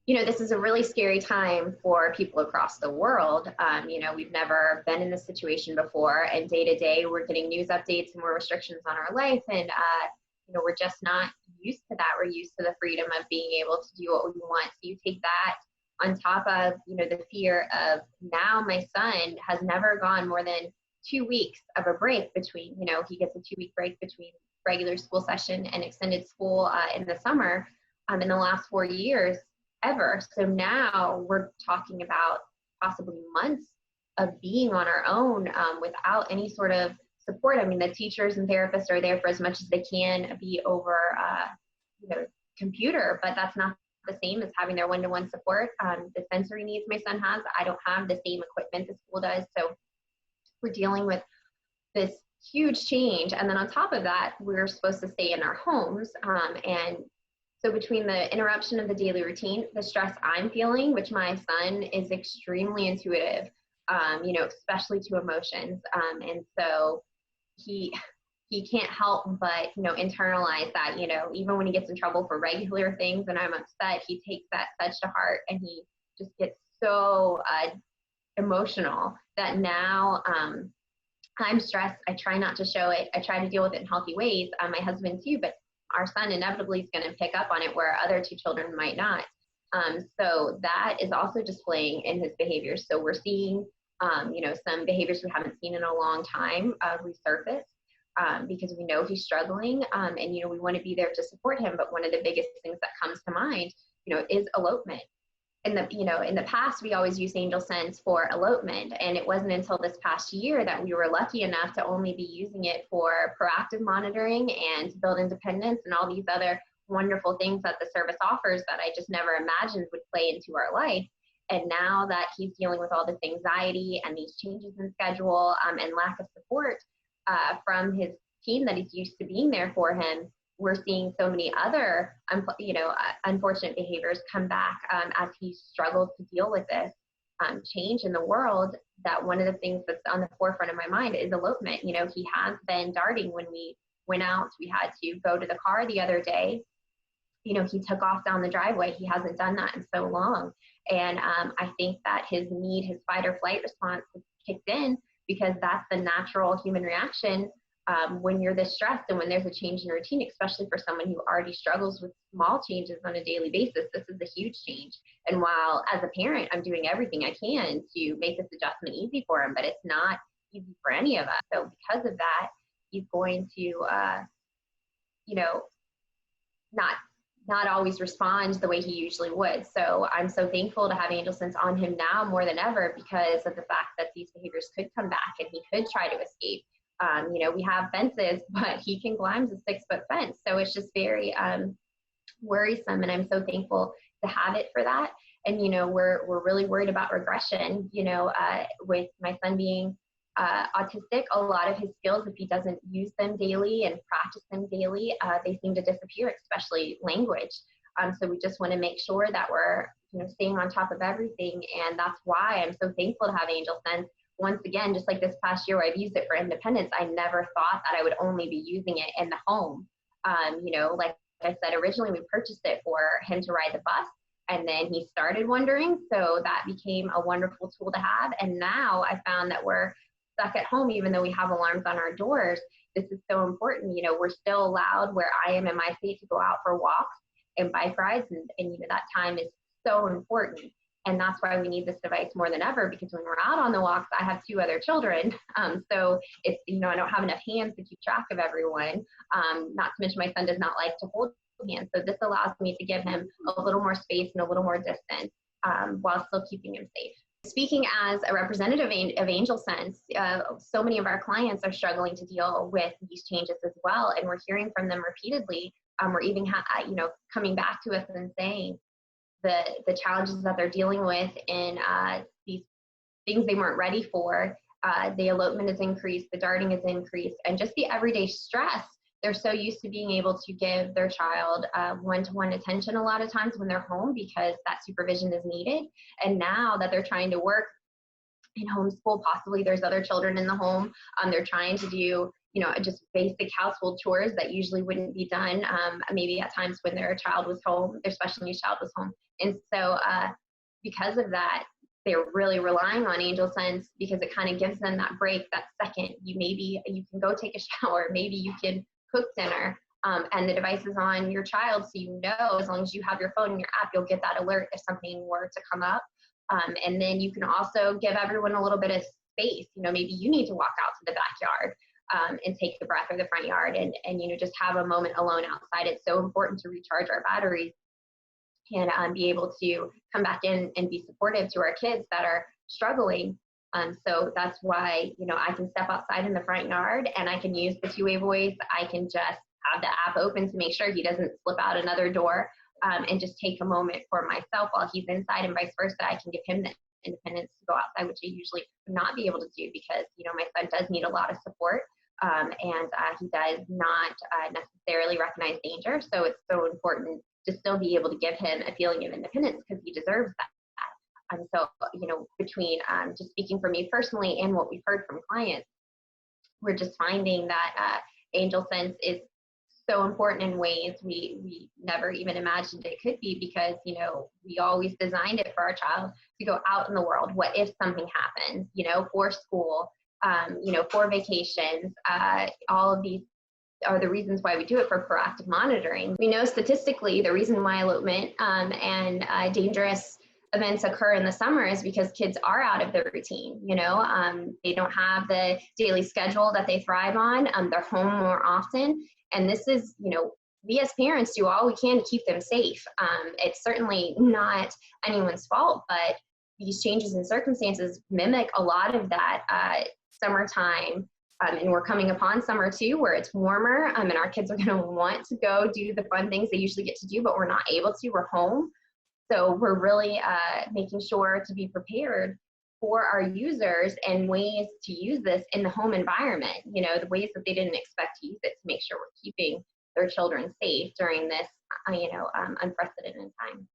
This is a really scary time for people across the world. We've never been in this situation before, and day to day we're getting news updates and more restrictions on our life. And, we're just not used to that. We're used to the freedom of being able to do what we want. So you take that on top of, the fear of now my son has never gone more than 2 weeks of a break between, he gets a 2-week break between regular school session and extended school in the summer in the last 4 years ever. So now we're talking about possibly months of being on our own without any sort of support. I mean, the teachers and therapists are there for as much as they can be over, computer, but that's not the same as having their one-to-one support. The sensory needs my son has, I don't have the same equipment the school does. So we're dealing with this huge change. And then on top of that, we're supposed to stay in our homes. And so between the interruption of the daily routine, the stress I'm feeling, which my son is extremely intuitive, especially to emotions. And so he can't help but, internalize that, even when he gets in trouble for regular things and I'm upset, he takes that such to heart, and he just gets so emotional that now I'm stressed. I try not to show it. I try to deal with it in healthy ways. My husband too, but our son inevitably is going to pick up on it where other two children might not. So that is also displaying in his behaviors. So we're seeing, some behaviors we haven't seen in a long time resurface because we know he's struggling, and, we want to be there to support him. But one of the biggest things that comes to mind, is elopement. In the past, we always used AngelSense for elopement, and it wasn't until this past year that we were lucky enough to only be using it for proactive monitoring and to build independence and all these other wonderful things that the service offers that I just never imagined would play into our life. And now that he's dealing with all this anxiety and these changes in schedule and lack of support from his team that he's used to being there for him, we're seeing so many other, unfortunate behaviors come back as he struggles to deal with this change in the world. That one of the things that's on the forefront of my mind is elopement. He has been darting when we went out. We had to go to the car the other day. He took off down the driveway. He hasn't done that in so long. And I think that his fight or flight response has kicked in because that's the natural human reaction when you're this stressed and when there's a change in routine, especially for someone who already struggles with small changes on a daily basis. This is a huge change. And while as a parent, I'm doing everything I can to make this adjustment easy for him, but it's not easy for any of us. So because of that, he's going to, not always respond the way he usually would. So I'm so thankful to have AngelSense on him now more than ever because of the fact that these behaviors could come back and he could try to escape. We have fences, but he can climb a 6-foot fence. So it's just very worrisome. And I'm so thankful to have it for that. And, we're really worried about regression, with my son being autistic. A lot of his skills, if he doesn't use them daily and practice them daily, they seem to disappear, especially language. So we just want to make sure that we're, staying on top of everything. And that's why I'm so thankful to have AngelSense. Once again, just like this past year where I've used it for independence, I never thought that I would only be using it in the home. Like I said, originally we purchased it for him to ride the bus, and then he started wandering. So that became a wonderful tool to have. And now I found that we're stuck at home, even though we have alarms on our doors. This is so important. We're still allowed where I am in my state to go out for walks and bike rides. And that time is so important. And that's why we need this device more than ever, because when we're out on the walks, I have 2 other children. So it's, I don't have enough hands to keep track of everyone. Not to mention my son does not like to hold hands. So this allows me to give him a little more space and a little more distance while still keeping him safe. Speaking as a representative of AngelSense, so many of our clients are struggling to deal with these changes as well. And we're hearing from them repeatedly. We're even, coming back to us and saying, the challenges that they're dealing with in these things they weren't ready for. The elopement has increased, the darting has increased, and just the everyday stress. They're so used to being able to give their child one-to-one attention a lot of times when they're home because that supervision is needed. And now that they're trying to work in homeschool, possibly there's other children in the home, they're trying to do just basic household chores that usually wouldn't be done maybe at times when their child was home, their special needs child was home And so because of that, they're really relying on AngelSense because it kind of gives them that break, that second. You can go take a shower, maybe you can cook dinner, and the device is on your child, so you know as long as you have your phone and your app, you'll get that alert if something were to come up. And then you can also give everyone a little bit of space. Maybe you need to walk out to the backyard and take a breath, or the front yard, and just have a moment alone outside. It's so important to recharge our batteries and be able to come back in and be supportive to our kids that are struggling. So that's why, I can step outside in the front yard and I can use the two-way voice. I can just have the app open to make sure he doesn't slip out another door, and just take a moment for myself while he's inside, and vice versa. I can give him the independence to go outside, which I usually would not be able to do because, my son does need a lot of support. And he does not necessarily recognize danger. So it's so important to still be able to give him a feeling of independence because he deserves that. So, between just speaking for me personally and what we've heard from clients, we're just finding that AngelSense is so important in ways we never even imagined it could be, because, we always designed it for our child to go out in the world. What if something happens, for school, for vacations, all of these are the reasons why we do it, for proactive monitoring. We know statistically the reason why elopement and dangerous events occur in the summer is because kids are out of their routine. They don't have the daily schedule that they thrive on. They're home more often. And this is, we as parents do all we can to keep them safe. It's certainly not anyone's fault, but these changes in circumstances mimic a lot of that summertime. And we're coming upon summer too, where it's warmer, and our kids are going to want to go do the fun things they usually get to do, but we're not able to. We're home. So we're really making sure to be prepared for our users and ways to use this in the home environment, the ways that they didn't expect to use it, to make sure we're keeping their children safe during this, unprecedented time.